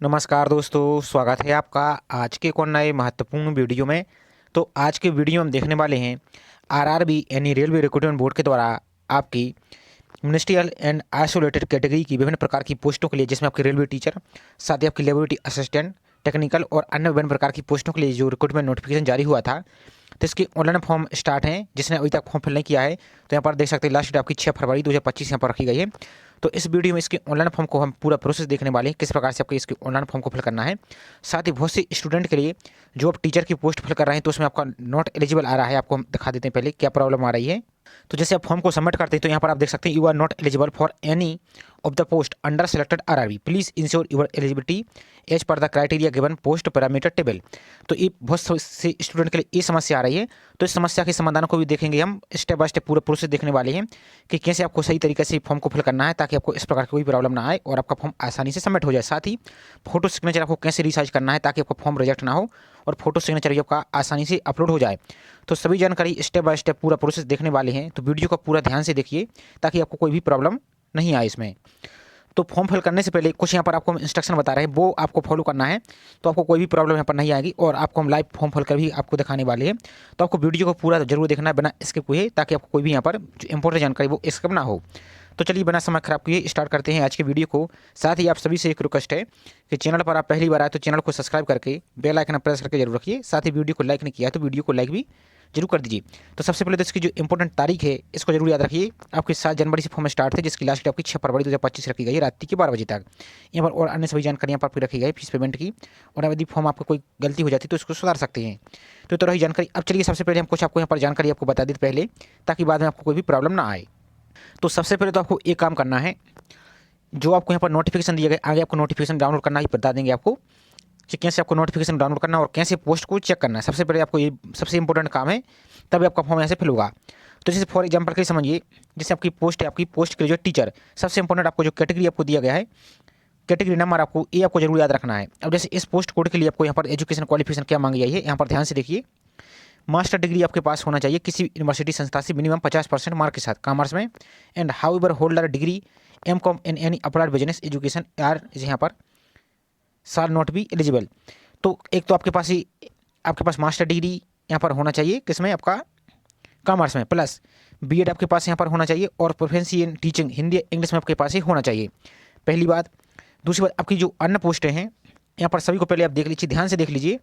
नमस्कार दोस्तों, स्वागत है आपका आज के एक और नए महत्वपूर्ण वीडियो में। तो आज के वीडियो में हम देखने वाले हैं आरआरबी यानी रेलवे रिक्रूटमेंट बोर्ड के द्वारा आपकी मिनिस्ट्रियल एंड आइसोलेटेड कैटेगरी की विभिन्न प्रकार की पोस्टों के लिए, जिसमें आपकी रेलवे टीचर, साथ ही आपकी लेबोरेटरी असिस्टेंट, टेक्निकल और अन्य विभिन्न प्रकार की पोस्टों के लिए जो रिक्रूटमेंट नोटिफिकेशन जारी हुआ था, तो इसके ऑनलाइन फॉर्म स्टार्ट हैं। जिसने अभी तक फॉर्म फिल नहीं किया है तो यहाँ पर देख सकते हैं लास्ट डेट आपकी 6 फरवरी 2025 यहाँ पर रखी गई है। तो इस वीडियो में इसके ऑनलाइन फॉर्म को हम पूरा प्रोसेस देखने वाले हैं, किस प्रकार से आपको इसके ऑनलाइन फॉर्म को फिल करना है। साथ ही बहुत से स्टूडेंट के लिए जो आप टीचर की पोस्ट फिल कर रहे हैं तो उसमें आपका नॉट एलिजिबल आ रहा है। आपको हम दिखा देते हैं पहले क्या प्रॉब्लम आ रही है। तो जैसे आप फॉर्म को सबमिट करते हैं तो यहाँ पर आप देख सकते हैं you are not eligible for any of the post under selected RRB, please ensure your eligibility as per the criteria given post parameter table. तो ये बहुत से स्टूडेंट के लिए ये समस्या आ रही है। तो इस समस्या के समाधान को भी देखेंगे हम, स्टेप बाय स्टेप पूरा प्रोसेस देखने वाले हैं कि कैसे आपको सही तरीके से फॉर्म को फिल करना है ताकि आपको इस प्रकार की कोई प्रॉब्लम ना आए और आपका फॉर्म आसानी से सबमिट हो जाए। साथ ही फोटो सिग्नेचर आपको कैसे रिसाइज करना है ताकि आपका फॉर्म रिजेक्ट ना हो और फोटो सिग्नेचर भी आपका आसानी से अपलोड हो जाए। तो सभी जानकारी स्टेप बाय स्टेप पूरा प्रोसेस देखने वाले हैं, तो वीडियो को पूरा ध्यान से देखिए ताकि आपको कोई भी प्रॉब्लम नहीं आए इसमें। तो फॉर्म फिल करने से पहले कुछ यहाँ पर आपको हम इंस्ट्रक्शन बता रहे हैं, वो आपको फॉलो करना है तो आपको कोई भी प्रॉब्लम यहाँ पर नहीं आएगी और आपको हम लाइव फॉर्म फिल कर भी आपको दिखाने वाले हैं। तो आपको वीडियो को पूरा जरूर देखना है बिना स्किप हुए, ताकि आपको कोई भी यहाँ पर जो इंपॉर्टेंट जानकारी वो स्किप ना हो। तो चलिए बिना समय खराब किए स्टार्ट करते हैं आज के वीडियो को। साथ ही आप सभी से एक रिक्वेस्ट है कि चैनल पर आप पहली बार आए तो चैनल को सब्सक्राइब करके बेल आइकन प्रेस करके जरूर रखिए। साथ ही वीडियो को लाइक नहीं किया तो वीडियो को लाइक भी जरूर कर दीजिए। तो सबसे पहले तो इसकी जो इंपॉर्टेंट तारीख है इसको जरूर याद रखिए। आपकी 7 जनवरी से फॉर्म स्टार्ट थे, जिसकी लास्ट डेट आपकी 6 फरवरी 2025 रखी गई है रात के 12 बजे तक। यहाँ पर और अन्य सभी जानकारियाँ पर आपकी रखी गई फीस पेमेंट की, और यदि फॉर्म आपको कोई गलती हो जाती है तो इसको सुधार सकते हैं। तो रही जानकारी। अब चलिए सबसे पहले हम कुछ आपको यहाँ पर जानकारी आपको बता देते पहले, ताकि बाद में आपको कोई भी प्रॉब्लम ना आए। तो सबसे पहले तो आपको एक काम करना है, जो आपको यहाँ पर नोटिफिकेशन दिया गया, आगे आपको नोटिफिकेशन डाउनलोड करना ही बता देंगे आपको कि कैसे आपको नोटिफिकेशन डाउनलोड करना और कैसे पोस्ट को चेक करना है। सबसे पहले आपको ये सबसे इंपॉर्टेंट काम है, तभी आपका फॉर्म यहाँ से फिल होगा। तो जैसे फॉर एग्जांपल के लिए समझिए, जैसे आपकी पोस्ट है, आपकी पोस्ट के जो टीचर, सबसे इंपॉर्टेंट आपको जो कैटेगरी आपको दिया गया है, कैटेगरी नंबर आपको ये आपको जरूर याद रखना है। अब जैसे इस पोस्ट कोड के लिए आपको यहाँ पर एजुकेशन क्वालिफिकेशन क्या मांगी गई है, यहाँ पर ध्यान से देखिए। मास्टर डिग्री आपके पास होना चाहिए किसी यूनिवर्सिटी संस्था से मिनिमम 50% मार्क के साथ कॉमर्स में, and however holder degree M Com in any applied business education are यहाँ पर शाल नॉट बी एलिजिबल। तो एक तो आपके पास मास्टर डिग्री यहाँ पर होना चाहिए, किसमें, आपका कॉमर्स में, प्लस बीएड आपके पास यहाँ पर होना चाहिए, और proficiency in teaching Hindi English में आपके पास ही होना चाहिए, पहली बात। दूसरी बात, आपकी जो अन्य पोस्टें हैं यहाँ पर सभी को पहले आप देख लीजिए, ध्यान से देख लीजिए।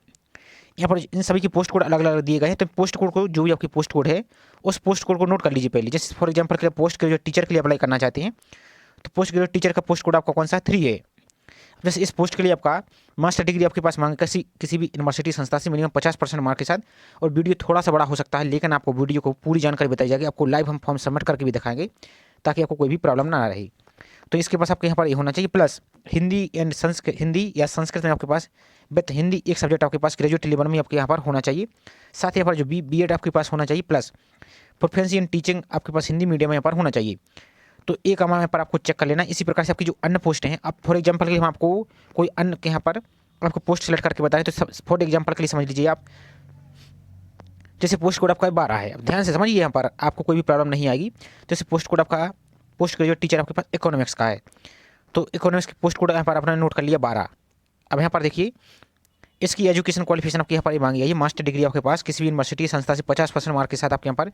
यहाँ पर इन सभी की पोस्ट कोड अलग अलग दिए गए हैं, तो पोस्ट कोड को, जो भी आपकी पोस्ट कोड है उस पोस्ट कोड को नोट कर लीजिए पहले। जैसे फॉर एग्जाम्पल के लिए पोस्ट ग्रेजुएट टीचर के लिए अप्लाई करना चाहते हैं तो पोस्ट ग्रेजुएट टीचर का पोस्ट कोड आपका कौन सा 3 है। जैसे इस पोस्ट के लिए आपका मास्टर डिग्री आपके पास मांगे किसी भी यूनिवर्सिटी संस्था से मिनिमम 50% मार्क के साथ, और वीडियो थोड़ा सा बड़ा हो सकता है लेकिन आपको वीडियो को पूरी जानकारी बताई जाएगी। आपको लाइव हम फॉर्म सबमिट करके भी दिखाएंगे ताकि आपको कोई भी प्रॉब्लम ना रहे। तो इसके पास आपके यहाँ पर ये होना चाहिए, प्लस हिंदी या संस्कृत में आपके पास विथ हिंदी एक सब्जेक्ट आपके पास ग्रेजुएट लेवल में आपके यहाँ पर होना चाहिए। साथ ही यहाँ पर जो बीएड आपके पास होना चाहिए, प्लस प्रोफेंसी इन टीचिंग आपके पास हिंदी मीडियम में यहाँ पर होना चाहिए। तो एक अमाउंट यहाँ पर आपको चेक कर लेना। इसी प्रकार से आपकी जो अन्य पोस्ट हैं, अब फॉर एग्जांपल के लिए हम आपको कोई अन्य के यहाँ पर आपको पोस्ट सेलेक्ट करके बताएं, तो फॉर एग्जांपल के लिए समझ लीजिए आप, जैसे पोस्ट कोड आपका 12 है, अब ध्यान से समझिए, यहाँ पर आपको कोई भी प्रॉब्लम नहीं आएगी। जैसे पोस्ट कोड आपका पोस्ट ग्रेजुएट टीचर आपके पास इकोनॉमिक्स का है, तो इकोनॉमिक्स की पोस्ट कोड यहाँ पर आपने नोट कर लिया 12। अब यहाँ पर देखिए, इसकी एजुकेशन क्वालिफिकेशन आपके यहाँ पर मांगी है, मास्टर डिग्री आपके पास किसी भी यूनिवर्सिटी संस्था से 50% मार्क के साथ आपके यहाँ पर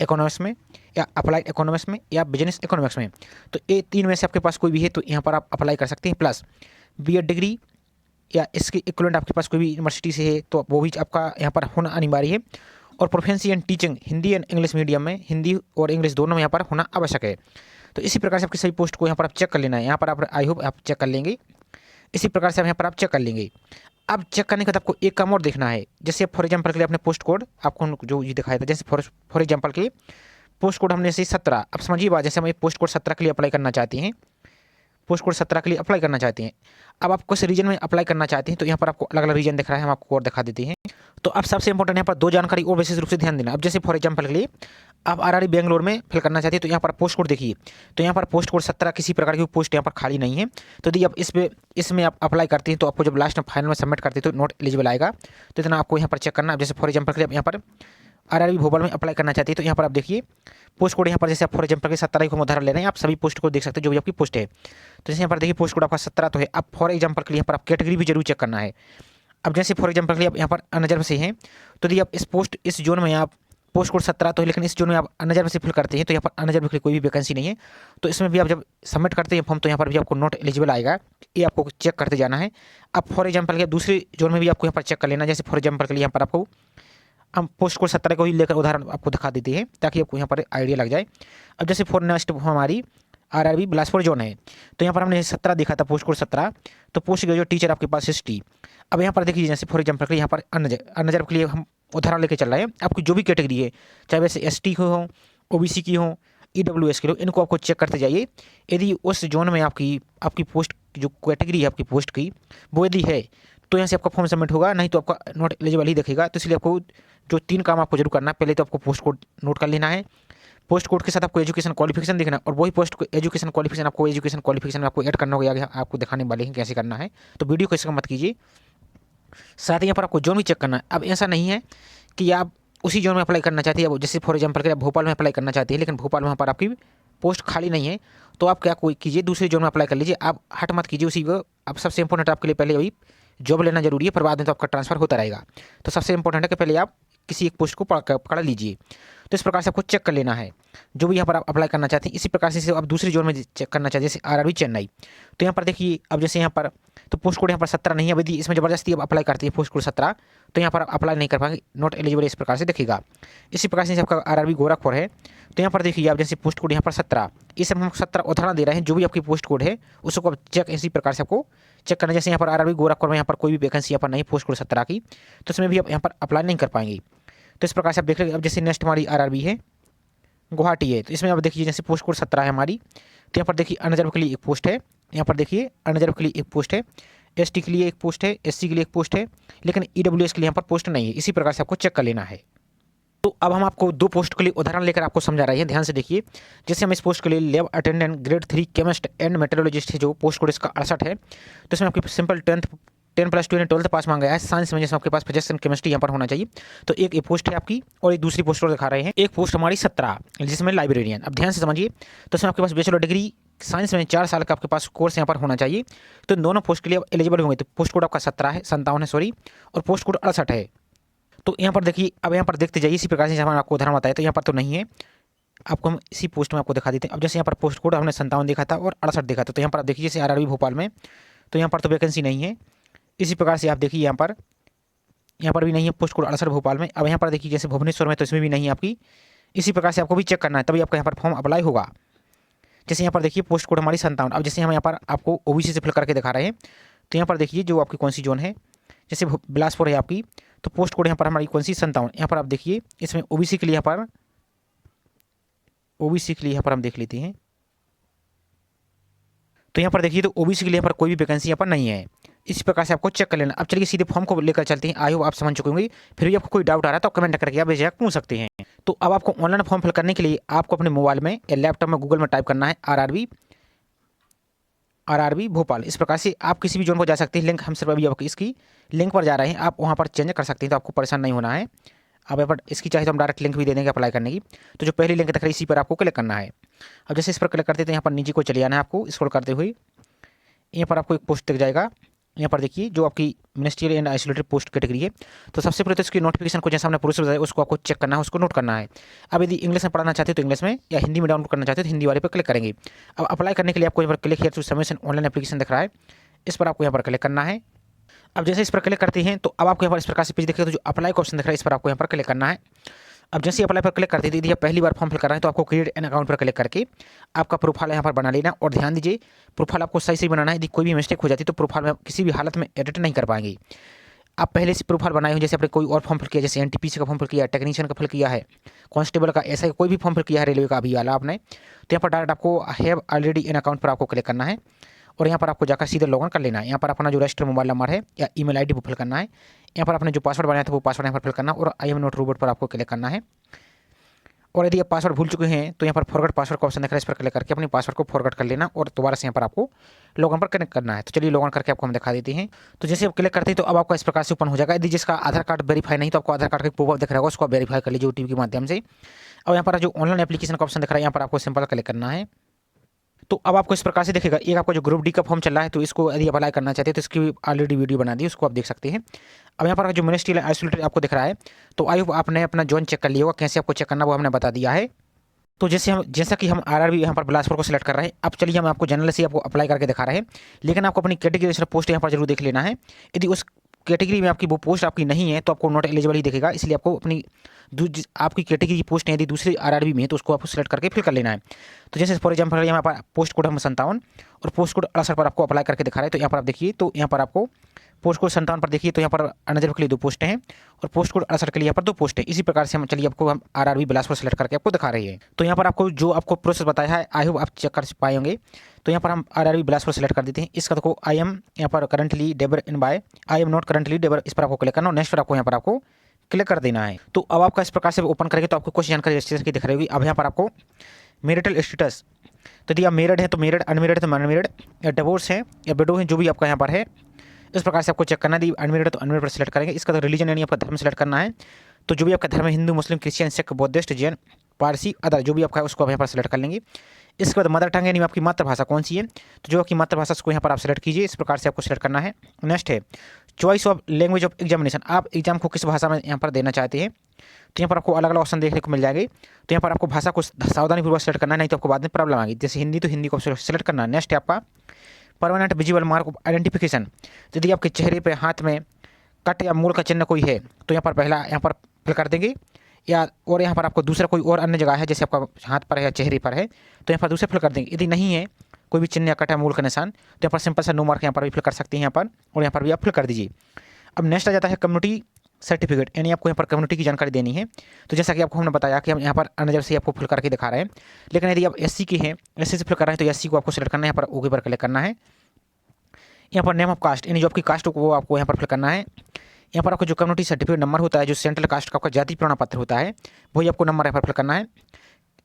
इकोनॉमिक्स में या अप्लाइड इकोनॉमिक्स में या बिजनेस इकोनॉमिक्स में, तो ये 3 में से आपके पास कोई भी है तो यहाँ पर आप अप्लाई कर सकते हैं। प्लस बीएड डिग्री या इसके इक्विवेलेंट आपके पास कोई भी यूनिवर्सिटी से है तो वो भी आपका यहाँ पर होना अनिवार्य है, और proficiency and teaching Hindi and English medium में, हिंदी और इंग्लिश दोनों में यहाँ पर होना आवश्यक है। तो इसी प्रकार से आपकी सही पोस्ट को यहाँ पर आप चेक कर लेना है। यहाँ पर आप, आई होप आप चेक कर लेंगे। इसी प्रकार से आप यहाँ पर आप चेक कर लेंगे। अब चेक करने के बाद आपको एक काम और देखना है, जैसे फॉर एग्जांपल के लिए अपने पोस्ट कोड आपको जो ये दिखाया था, जैसे फॉर एग्जांपल के लिए पोस्ट कोड हमने जैसे 17, अब समझिए बात, जैसे हम पोस्ट कोड 17 के लिए अप्लाई करना चाहते हैं, पोस्ट कोड 17 के लिए अप्लाई करना चाहते हैं। अब आप किस रीजन में अप्लाई करना चाहते हैं तो यहाँ पर आपको अलग अलग रीजन दिख रहा है, हम आपको और दिखा देते हैं। तो अब सबसे इंपॉर्टेंट यहाँ पर 2 जानकारी और विशेष रूप से ध्यान देना। अब जैसे फॉर एग्जांपल के लिए आप आरआरबी बेंगलोर में फिल करना चाहते हैं तो यहाँ पर पोस्ट कोड देखिए, तो यहाँ पर पोस्ट कोड 17 किसी प्रकार की पोस्ट यहाँ पर खाली नहीं है। तो यदि आप इसमें आप अप्लाई करते हैं तो आपको जब लास्ट में फाइनल में सबमिट करते हैं तो नॉट एलिजिबल आएगा। तो इतना आपको यहाँ पर चेक करना। अब जैसे फॉर एग्जाम्पल के लिए यहाँ पर आरआरबी भोपाल में अप्लाई करना चाहती है तो यहाँ पर आप देखिए पोस्ट कोड यहाँ पर जैसे आप फॉर एग्जाम्पल के 17 को उदाहरण ले रहे हैं, आप सभी पोस्ट कोड देख सकते हैं जो भी आपकी पोस्ट है। तो जैसे यहाँ पर देखिए पोस्ट कोड आपका 17 तो है। अब फॉर एग्जाम्पल के लिए यहाँ पर आप कैटेगरी भी जरूर चेक करना है। अब जैसे फॉर एग्जाम्पल के लिए आप यहाँ पर अनरिजर्व से हैं तो यदि आप इस जोन में आप पोस्ट कोड 17 तो है, लेकिन इस जोन में आप अनरिजर्व से फिल करते हैं तो यहाँ पर अनरिजर्व के लिए कोई भी वैकेंसी नहीं है। तो इसमें भी आप जब सबमिट करते हैं फॉर्म तो यहाँ पर भी आपको नॉट एलिजिबल आएगा, ये आपको चेक करते जाना है। अब फॉर एग्जाम्पल के दूसरे जोन में भी आपको यहाँ पर चेक कर लेना। जैसे फॉर एग्जाम्पल के लिए यहाँ पर आपको हम पोस्ट कोड 17 को ही लेकर उदाहरण आपको दिखा देते हैं ताकि आपको यहाँ पर आइडिया लग जाए। अब जैसे फॉर नेक्स्ट हमारी आरआरबी बिलासपुर जोन है तो यहाँ पर हमने 17 देखा था पोस्ट कोड 17, तो पोस्ट ग्रेजुएट टीचर आपके पास 60। अब यहाँ पर देखिए जैसे फॉर एग्जाम्पल के लिए यहाँ पर अनरिजर्व के लिए हम उदाहरण लेके चल रहे हैं। आपकी जो भी कैटेगरी है चाहे वैसे एसटी की हो, ओबीसी की हो, ईडब्ल्यूएस की हो, इनको आपको चेक करते जाइए। यदि उस जोन में आपकी पोस्ट जो कैटेगरी है आपकी पोस्ट की वो यदि है तो यहाँ से आपका फॉर्म सबमिट होगा, नहीं तो आपका नॉट एलिजिबल ही दिखेगा। तो इसलिए आपको जो 3 काम आपको जरूर करना है, पहले तो आपको पोस्ट कोड नोट कर लेना है, पोस्ट कोड के साथ आपको एजुकेशन क्वालिफिकेशन देखना और वही पोस्ट एजुकेशन क्वालिफिकेशन में आपको ऐड करना होगा, आपको दिखाने वाले हैं कैसे करना है। तो वीडियो को इसका मत कीजिए। साथ ही यहाँ पर आपको जोन भी चेक करना है। अब ऐसा नहीं है कि आप उसी जोन में अप्लाई करना चाहती है, जैसे फॉर एग्जाम्पल के आप भोपाल में अप्लाई करना चाहती है लेकिन भोपाल में वहाँ पर आपकी पोस्ट खाली नहीं है तो आप क्या कोई कीजिए दूसरे जोन में अप्लाई कर लीजिए। आप हट मत कीजिए उसी को। अब सबसे इंपॉर्टेंट आपके लिए पहले वही जॉब लेना जरूरी है, पर बाद में तो आपका ट्रांसफर होता रहेगा। तो सबसे इंपॉर्टेंट है कि पहले आप किसी एक पोस्ट को पकड़ लीजिए। तो इस प्रकार से आपको चेक कर लेना है जो भी यहाँ पर आप अप्लाई करना चाहते हैं। इसी प्रकार से आप दूसरी जोन में चेक करना चाहते हैं जैसे आरआरबी चेन्नई, तो यहाँ पर देखिए अब जैसे यहाँ पर तो पोस्ट कोड यहाँ पर 17 नहीं है। यदि इसमें ज़बरदस्ती अब अप्लाई करती है पोस्ट कोड 17 तो यहाँ पर अप्लाई नहीं कर पाएंगे, नॉट एलिजिबल इस प्रकार से दिखेगा। इसी प्रकार से आपका आरआरबी गोरखपुर है तो यहाँ पर देखिए आप जैसे पोस्ट कोड यहाँ पर 17, इस हम 17 उदाहरण दे रहे हैं। जो भी आपकी पोस्ट कोड है उसको आप चेक इसी प्रकार से आपको चेक करना। जैसे यहाँ पर आरआरबी गोरखपुर में यहाँ पर कोई भी वैकेंसी यहाँ पर नहीं पोस्ट कोड 17 की, तो इसमें भी आप यहाँ पर अप्लाई नहीं कर पाएंगे। तो इस प्रकार से आप देख रहे हैं। अब जैसे नेक्स्ट हमारी आरआरबी है गुवाहाटी है, तो इसमें आप देखिए जैसे पोस्ट कोड 17 है हमारी, तो यहाँ पर देखिए अनरिजर्व के लिए एक पोस्ट है, यहाँ पर देखिए अनरिजर्व के लिए एक पोस्ट है, एसटी के लिए एक पोस्ट है, एससी के लिए एक पोस्ट है, लेकिन ईडब्ल्यूएस के लिए यहाँ पर पोस्ट नहीं है। इसी प्रकार से आपको चेक कर लेना है। तो अब हम आपको 2 पोस्ट के लिए उदाहरण लेकर आपको समझा रहे हैं, ध्यान से देखिए। जैसे हम इस पोस्ट के लिए lab attendant grade 3 chemist and metrologist है, जो पोस्ट कोड इसका 68 है। तो इसमें आपकी सिंपल 10+2 यानी 12th पास मांगा है साइंस में, जैसे आपके पास फिजिक्स एंड केमिस्ट्री यहाँ पर होना चाहिए। तो एक ये पोस्ट है आपकी और एक दूसरी पोस्ट और दिखा रहे हैं। एक पोस्ट हमारी 17 जिसमें लाइब्रेरियन। अब ध्यान से समझिए, तो इसमें आपके पास बैचलर डिग्री साइंस में 4 साल का आपके पास कोर्स यहाँ पर होना चाहिए। तो दोनों पोस्ट के लिए एलिजिबल होंगे। तो पोस्ट कोड आपका 57 है सॉरी, और पोस्ट कोड 68 है। तो यहाँ पर देखिए, अब यहाँ पर देखते जाइए इसी प्रकार से हमने आपको उदाहरण बताया। तो यहाँ पर तो नहीं है, आपको हम इसी पोस्ट में आपको दिखा देते हैं। अब जैसे यहाँ पर पोस्ट कोड हमने 57 देखा था और 68 देखा था, तो यहाँ पर आप देखिए जैसे आरआरबी भोपाल में, तो यहाँ पर तो वैकेंसी नहीं है। इसी प्रकार से आप देखिए यहाँ पर भी नहीं है पोस्ट कोड 68 भोपाल में। अब यहाँ पर देखिए जैसे भुवनेश्वर में, तो इसमें भी नहीं है आपकी। इसी प्रकार से आपको भी चेक करना है, तभी आपका यहाँ पर फॉर्म अप्लाई होगा। जैसे यहाँ पर देखिए पोस्ट कोड हमारी 57। अब जैसे हम यहाँ पर आपको ओबीसी से फिल करके दिखा रहे हैं, तो यहाँ पर देखिए जो आपकी कौन सी जोन है, जैसे बिलासपुर है आपकी, तो पोस्ट कोड यहाँ पर हमारी कौन सी 57। यहाँ पर आप देखिए इसमें ओबीसी के लिए यहाँ पर हम देख लेते हैं। तो यहाँ पर देखिए तो ओबीसी के लिए यहाँ पर कोई भी वैकेंसी यहाँ पर नहीं है। इस प्रकार से आपको चेक कर लेना। अब चलिए सीधे फॉर्म को लेकर चलते हैं। आई होप आप समझ चुके होंगे। फिर भी आपको कोई डाउट आ रहा है तो कमेंट करके आप बेझिझक पूछ सकते हैं। तो अब आपको ऑनलाइन फॉर्म फिल करने के लिए आपको अपने मोबाइल में या लैपटॉप में गूगल में टाइप करना है आरआरबी भोपाल। इस प्रकार से आप किसी भी जोन को जा सकते हैं। लिंक हम सिर्फ अभी आपकी इसकी लिंक पर जा रहे हैं, आप वहाँ पर चेंज कर सकते हैं, तो आपको परेशान नहीं होना है। अब यहाँ पर इसकी चाहे तो हम डायरेक्ट लिंक भी दे देंगे अप्लाई करने की। तो जो पहली लिंक दिख रही है इसी पर आपको क्लिक करना है। अब जैसे इस पर क्लिक करते हैं तो यहाँ पर नीचे को चले जाना है आपको स्क्रॉल करते हुए। यहाँ पर आपको एक पोस्ट दिख जाएगा। यहाँ पर देखिए जो आपकी ministerial and isolated post category है। तो सबसे पहले तो इसकी नोटिफिकेशन को जैसा हमने प्रोसेस बताया उसको आपको चेक करना है, उसको नोट करना है। अब यदि इंग्लिश में पढ़ना चाहते हो तो इंग्लिश में, या हिंदी में डाउनलोड करना चाहते हो तो हिंदी वाले पर क्लिक करेंगे। अब अप्लाई करने के लिए आपको यहाँ पर click here to submission online application दिख रहा है, इस पर आपको यहाँ पर क्लिक करना है। अब जैसे इस पर क्लिक करते हैं तो अब आपको यहाँ पर इस प्रकार से पेज दिखेगा। तो जो अप्लाई का ऑप्शन दिख रहा है इस पर आपको यहाँ पर क्लिक करना है। अब जैसे अप्लाई पर क्लिक करते हैं, यदि आप पहली बार फॉर्म फिल कर रहे हैं तो आपको क्रिएट एन अकाउंट पर क्लिक करके आपका प्रोफाइल यहाँ पर बना लेना। और ध्यान दीजिए प्रोफाइल आपको सही बनाना है। यदि कोई भी मिस्टेक हो जाती है तो प्रोफाइल में किसी भी हालत में एडिट नहीं कर पाएंगे। आप पहले से प्रोफाइल बनाए हो, जैसे आपने कोई और फॉर्म फिल किया, जैसे एनटीपीसी का फॉर्म फिल किया, टेक्नीशियन का फिल किया है, कांस्टेबल का, ऐसा कोई भी फॉर्म फिल किया है, रेलवे का अभी वाला आपने, तो यहाँ पर डायरेक्ट आपको हैव ऑलरेडी एन अकाउंट पर आपको क्लिक करना है और यहाँ पर आपको जाकर सीधे लॉगिन कर लेना है। यहाँ पर अपना जो रजिस्टर्ड मोबाइल नंबर है या ईमेल आईडी वो फिल करना है। यहाँ पर आपने जो पासवर्ड बनाया था वो पासवर्ड यहाँ पर फिल करना और आई एम नॉट रोबोट पर आपको क्लिक करना है। और यदि आप पासवर्ड भूल चुके हैं तो यहाँ पर फॉरगेट पासवर्ड का ऑप्शन दिख रहा है, इस पर क्लिक करके अपने पासवर्ड को फॉरगेट कर लेना और दोबारा से यहाँ पर आपको लॉगिन पर कनेक्ट करना है। तो चलिए लॉगिन करके आपको हम दिखा देते हैं। तो जैसे आप क्लिक करते हैं तो अब आपका इस प्रकार से ओपन हो जाएगा। यदि जिसका आधार कार्ड वेरीफाई नहीं तो आपको आधार कार्ड का पॉपअप दिख रहा होगा, उसको वेरीफाई कर लीजिए ओटीपी के माध्यम से। अब यहाँ पर जो ऑनलाइन एप्लीकेशन का ऑप्शन दिख रहा है यहाँ पर आपको सिंपल क्लिक करना है। तो अब आपको इस प्रकार से दिखेगा, एक आपका जो ग्रुप डी का फॉर्म चल रहा है तो इसको यदि अप्लाई करना चाहते हैं तो इसकी ऑलरेडी वीडियो बना दी, उसको आप देख सकते हैं। अब यहाँ पर जो मिनिस्ट्रियल आइसोलेटेड आपको दिख रहा है तो आई होप आपने अपना जोन चेक कर लिया होगा, कैसे आपको चेक करना वो हमने बता दिया है। तो जैसा कि हम आरआरबी यहाँ पर बिलासपुर को सिलेक्ट कर रहे हैं, अब चलिए हम आपको जनरल से आपको अप्लाई करके दिखा रहे हैं, लेकिन आपको अपनी कैटेगरी पोस्ट यहाँ पर जरूर देख लेना है। यदि उस कैटेगरी में आपकी वो पोस्ट आपकी नहीं है तो आपको नॉट एलिजिबल ही दिखेगा, इसलिए आपको अपनी आपकी कैटेगरी की पोस्ट है यदि दूसरी आरआरबी में है तो उसको आपको सिलेक्ट करके फिल कर लेना है। तो जैसे फॉर एग्जाम्पल यहाँ पर पोस्ट कोड हम 57 और पोस्ट कोड 68 पर आपको अप्लाई करके दिखा रहे हैं। तो यहाँ पर आप देखिए, तो यहाँ पर आपको पोस्ट कोड 57 पर देखिए तो यहाँ पर अनरिजर्व के लिए 2 पोस्टें हैं और पोस्ट कोड 68 के लिए यहाँ पर 2 पोस्ट है। इसी प्रकार से हम चलिए आपको हम आरआरबी बिलासपुर सेलेक्ट करके आपको दिखा रही है। तो यहाँ पर आपको जो आपको प्रोसेस बताया है आई होप आप चेक कर पाएंगे। तो यहाँ पर हम आरआरबी बिलासपुर सेलेक्ट कर देते हैं। इसका देखो आई एम यहाँ पर करंटली डेबर इन बाय, I am not currently debarred, इस पर आपको क्लिक करना और नेक्स्ट पर आपको यहाँ पर आपको क्लिक कर देना है। तो अब आपका इस प्रकार से ओपन करेंगे तो आपको कुछ जानकारी रजिस्ट्रेशन की दिख रही होगी। अब यहाँ पर आपको मैरिटल स्टेटस, तो यदि आप मैरिड है तो मैरिड, अनमेरिड है तो अनमेरिड, या डिवोर्स है या विडो है, जो भी आपका यहाँ पर है इस प्रकार से आपको चेक करना है। यदि अनमेरिड है तो अनमेरिड पर सिलेक्ट करेंगे। इसका तो रिलीजन यानी आपका धर्म सेलेक्ट करना है, तो जो भी आपका धर्म है Hindu, Muslim, Christian, Sikh, Buddhist, Jain, Parsi, other जो भी आपका है उसको आप यहाँ पर सिलेक्ट कर लेंगे। इसके बाद मदर टंग यानी आपकी मातृभाषा कौन सी है, तो जो आपकी मातृभाषा उसको यहाँ पर आप सेलेक्ट कीजिए। इस प्रकार से आपको सेलेक्ट करना है। नेक्स्ट है choice of language of examination, आप एग्जाम को किस भाषा में यहाँ पर देना चाहते हैं। तो यहाँ पर आपको अलग अलग ऑप्शन देखने को मिल जाएंगे। तो यहाँ पर आपको भाषा को सावधानीपूर्वक सेलेक्ट करना है, नहीं तो आपको बाद में प्रॉब्लम आएगी। जैसे हिंदी तो हिंदी को सेलेक्ट करना है। नेक्स्ट है आपका permanent visible mark of identification, यदि आपके चेहरे पे हाथ में कट या मूल का चिन्ह कोई है तो यहाँ पर पहला यहाँ पर फिल कर देंगे, या और यहाँ पर आपको दूसरा कोई और अन्य जगह है जैसे आपका हाथ पर है या चेहरे पर है तो यहाँ पर दूसरा फिल कर देंगे। यदि नहीं है कोई भी चिन्ह या कट या मूल का निशान तो यहाँ पर सिंपल सा नो मार्क यहाँ पर भी फिल कर सकते हैं यहाँ पर, और यहाँ पर भी आप फिल कर दीजिए। अब नेक्स्ट आ जाता है कम्युनिटी सर्टिफिकेट, यानी आपको यहाँ पर कम्युनिटी की जानकारी देनी है। तो जैसा कि आपको हमने बताया कि हम यहाँ पर अनजर से आपको फिल करके दिखा रहे हैं, लेकिन यदि आप एससी के हैं, एससी से फिल कर रहे हैं तो एससी को आपको सिलेक्ट करना है, यहाँ पर ओके पर क्लिक करना है। यहाँ पर नेम ऑफ कास्ट यानी जो आपकी कास्ट हो वो आपको यहाँ पर फिल करना है। यहाँ पर आपको जो कम्युनिटी सर्टिफिकेट नंबर होता है, जो सेंट्रल कास्ट का आपका जाति प्रमाण पत्र होता है, वही आपको नंबर यहाँ पर फिल करना है,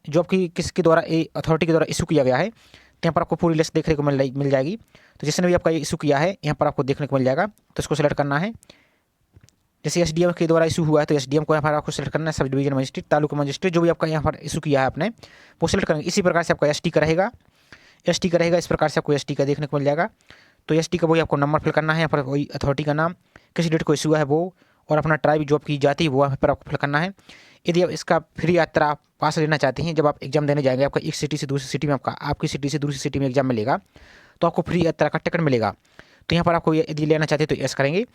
जो आपकी किसके द्वारा अथॉरिटी के द्वारा इशू किया गया है। तो यहाँ पर आपको पूरी लिस्ट देखने को मिल जाएगी। तो जिसने भी आपका ये इशू किया है यहाँ पर आपको देखने को मिल जाएगा, तो इसको सेलेक्ट करना है। जैसे एसडीएम के द्वारा इशू हुआ है तो एसडीएम को यहाँ पर आपको सेलेक्ट करना है, sub division magistrate, taluka magistrate, जो भी आपका यहाँ पर इशू किया है आपने वो सेलेक्ट करेंगे। इसी प्रकार से आपका एसटी का रहेगा, एसटी का रहेगा, इस प्रकार से आपको एसटी का देखने को मिल जाएगा। तो एसटी का वही आपको नंबर फिल करना है, यहाँ पर वही अथॉरिटी का नाम, किस डेट को इशू है वो, और अपना ट्राइब जो आपकी जाति है वो यहाँ पर आपको फिल करना है। यदि आप इसका फ्री यात्रा पास लेना चाहते हैं, जब आप एग्जाम देने जाएंगे आपका एक सिटी से दूसरी सिटी में आपकी सिटी से दूसरी सिटी में एग्जाम मिलेगा तो आपको फ्री यात्रा का टिकट मिलेगा। तो यहाँ पर आपको यदि लेना चाहते हैं तो यस करेंगे।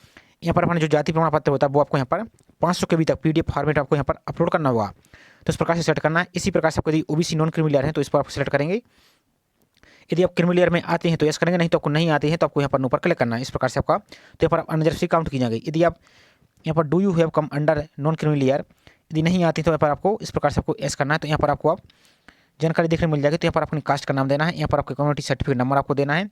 यहाँ पर अपना जो जाति प्रमाण पत्र होता है वो आपको यहाँ पर 500 KB तक PDF फॉर्मेट आपको यहाँ पर अपलोड करना होगा, तो इस प्रकार से सेलेक्ट करना है। इसी प्रकार से आपको यदि ओबीसी नॉन क्रिमिलियर है तो इस पर आप सेलेक्ट करेंगे। यदि आप क्रिमिलियर में आते हैं तो यस करेंगे, नहीं तो आपको नहीं आते हैं तो आपको यहाँ पर नो पर क्लिक करना है। इस प्रकार से आपका तो यहाँ पर अनरिजर्व से काउंट की जाएगी। यदि आप यहाँ पर do you have come under non creamy layer, यदि नहीं आती तो यहाँ पर आपको इस प्रकार से आपको एस करना है। तो यहाँ पर आपको आप जानकारी देखने मिल जाएगी। तो यहाँ पर अपनी कास्ट का नाम देना है, यहाँ पर आपको कम्युनिटी सर्टिफिकेट नंबर आपको देना है,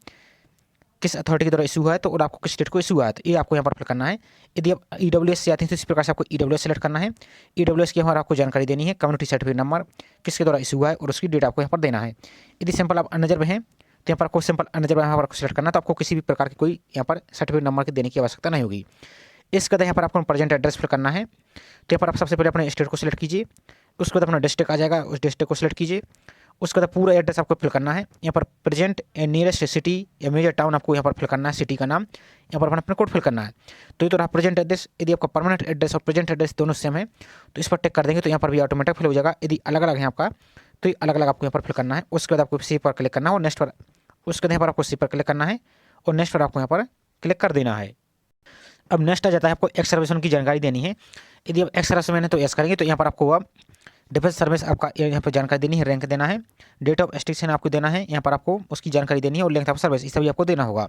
किस अथॉरिटी के द्वारा इशू हुआ है तो और आपको किस स्टेट को इशू हुआ है तो ये आपको यहाँ पर फिल करना है। यदि आप ईडब्ल्यूएस से आते हैं तो इस प्रकार से आपको ईडब्ल्यूएस सेलेक्ट करना है। ईडब्ल्यूएस की हमारा आपको जानकारी देनी है, कम्युनिटी सर्टिफिकेट नंबर, किसके द्वारा इशू हुआ है और उसकी डेट आपको यहाँ पर देना है। यदि सिंपल आप अनरिजर्व हैं तो यहाँ पर आपको सिंपल अनरिजर्व यहाँ पर सेलेक्ट करना है, तो आपको किसी भी प्रकार की कोई यहाँ पर सर्टिफिकेट नंबर की देने की आवश्यकता नहीं होगी। इसके बाद यहाँ पर आपको प्रेजेंट एड्रेस फिल करना है। तो यहाँ पर आप सबसे पहले अपने स्टेट को सिलेक्ट कीजिए, उसके बाद अपना डिस्ट्रिक्ट आ जाएगा, उस डिस्ट्रिक्ट को सिलेक्ट कीजिए। उसके बाद पूरा एड्रेस आपको फिल करना है। यहाँ पर प्रेजेंट नियरेस्ट सिटी या मेजर टाउन आपको यहाँ पर फिल करना है, सिटी का नाम, यहाँ पर अपना कोड फिल करना है। तो ये तो रहा प्रेजेंट एड्रेस। यदि आपका परमानेंट एड्रेस और प्रेजेंट एड्रेस दोनों सेम है तो इस पर टिक कर देंगे तो यहाँ पर भी ऑटोमेटिक फिल हो जाएगा। यदि अलग अलग है आपका तो ये अलग अलग आपको यहाँ पर फिल करना है। उसके बाद आपको सी पर क्लिक करना है और नेक्स्ट पर, उसके बाद यहाँ पर आपको सी पर क्लिक करना है और नेक्स्ट पर आपको यहाँ पर क्लिक कर देना है। अब नेक्स्ट आ जाता है आपको एक्स सर्विसमैन की जानकारी देनी है। यदि आप एक्स सर्विसमैन है तो यस करेंगे। तो यहाँ पर आपको अब डिफेंस सर्विस आपका यहाँ पर जानकारी देनी है, रैंक देना है, डेट ऑफ एक्सटेंशन आपको देना है, यहाँ पर आपको उसकी जानकारी देनी है और लेंथ ऑफ सर्विस इस सभी आपको देना होगा।